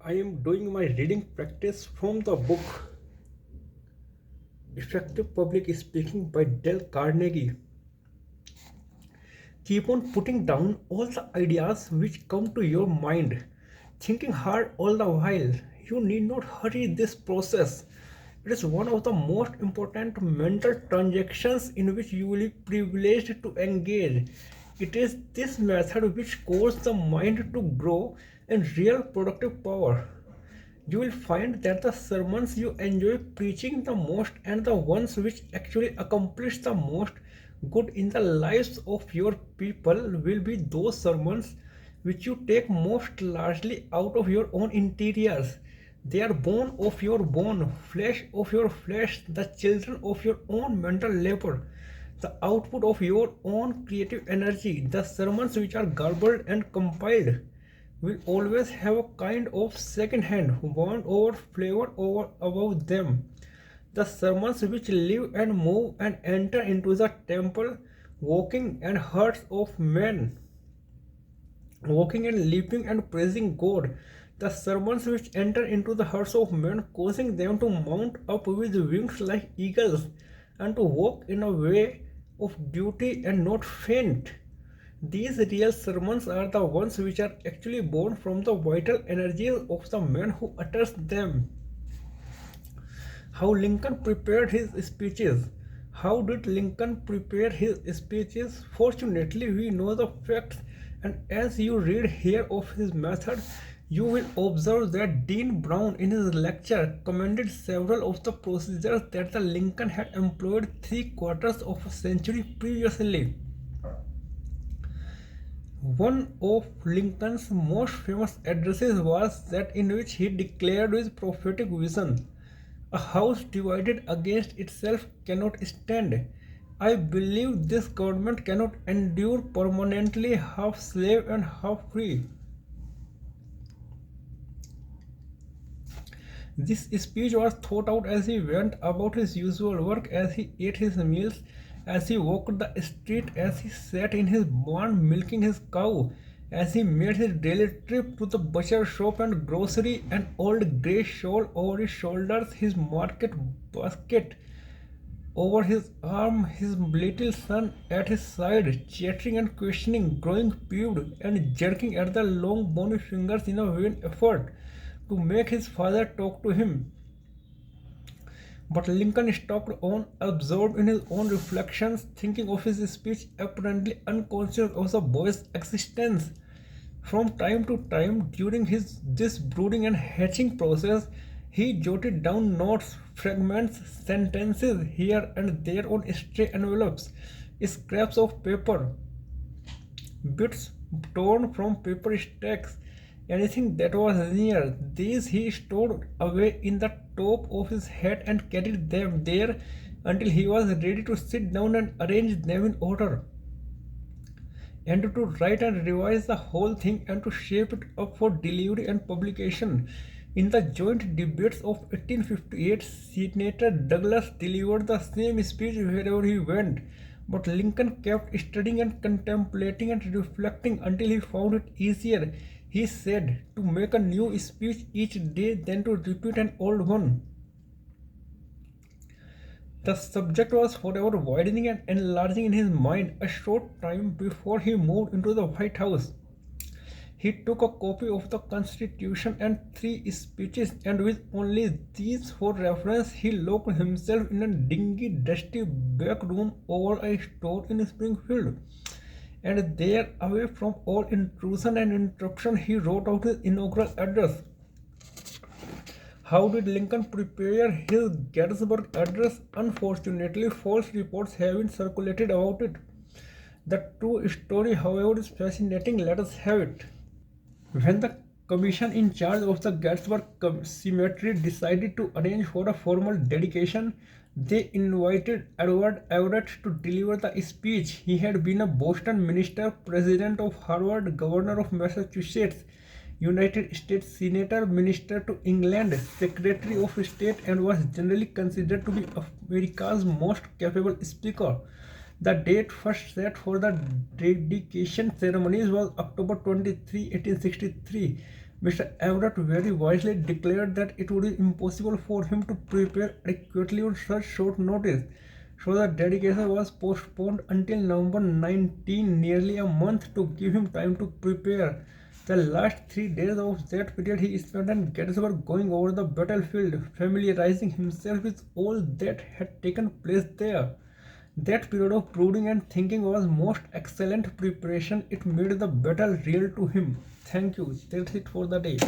I am doing my reading practice from the book Effective Public Speaking by Dale Carnegie. Keep on putting down all the ideas which come to your mind, thinking hard all the while. You need not hurry this process. It is one of the most important mental transactions in which you will be privileged to engage. It is this method which causes the mind to grow in real productive power. You will find that the sermons you enjoy preaching the most and the ones which actually accomplish the most good in the lives of your people will be those sermons which you take most largely out of your own interiors. They are bone of your bone, flesh of your flesh, the children of your own mental labor, the output of your own creative energy. The sermons which are garbled and compiled will always have a kind of second hand want over flavor over above them. The sermons which live and move and enter into the temple, walking and hearts of men, walking and leaping and praising God. The sermons which enter into the hearts of men, causing them to mount up with wings like eagles, and to walk in a way of duty and not faint. These real sermons are the ones which are actually born from the vital energies of the man who utters them. How Lincoln prepared his speeches. How did Lincoln prepare his speeches? Fortunately, we know the facts, and as you read here of his method, you will observe that Dean Brown in his lecture commended several of the procedures that the Lincoln had employed three-quarters of a century previously. One of Lincoln's most famous addresses was that in which he declared his prophetic vision. A house divided against itself cannot stand. I believe this government cannot endure permanently half slave and half free. This speech was thought out as he went about his usual work, as he ate his meals, as he walked the street, as he sat in his barn milking his cow, as he made his daily trip to the butcher shop and grocery, an old grey shawl over his shoulders, his market basket over his arm, his little son at his side, chattering and questioning, growing peeved, and jerking at the long bony fingers in a vain effort to make his father talk to him. But Lincoln stopped on, absorbed in his own reflections, thinking of his speech, apparently unconscious of the boy's existence. From time to time during his this brooding and hatching process, he jotted down notes, fragments, sentences here and there on stray envelopes, scraps of paper, bits torn from paper stacks, anything that was near. These he stored away in the top of his hat and carried them there until he was ready to sit down and arrange them in order, and to write and revise the whole thing and to shape it up for delivery and publication. In the joint debates of 1858, Senator Douglas delivered the same speech wherever he went, but Lincoln kept studying and contemplating and reflecting until he found it easier, he said, to make a new speech each day than to repeat an old one. The subject was forever widening and enlarging in his mind. A short time before he moved into the White House, he took a copy of the Constitution and three speeches, and with only these for reference, he locked himself in a dingy, dusty back room over a store in Springfield. And there, away from all intrusion and interruption, he wrote out his inaugural address. How did Lincoln prepare his Gettysburg address? Unfortunately, false reports have been circulated about it. The true story, however, is fascinating. Let us have it. When the commission in charge of the Gettysburg Cemetery decided to arrange for a formal dedication, they invited Edward Everett to deliver the speech. He had been a Boston minister, president of Harvard, governor of Massachusetts, United States Senator, Minister to England, Secretary of State, and was generally considered to be America's most capable speaker. The date first set for the dedication ceremonies was October 23, 1863, Mr. Everett very wisely declared that it would be impossible for him to prepare adequately on such short notice, so the dedication was postponed until November 19, nearly a month to give him time to prepare. The last 3 days of that period he spent in Gettysburg going over the battlefield, familiarizing himself with all that had taken place there. That period of brooding and thinking was most excellent preparation. It made the battle real to him. Thank you. That's it for the day.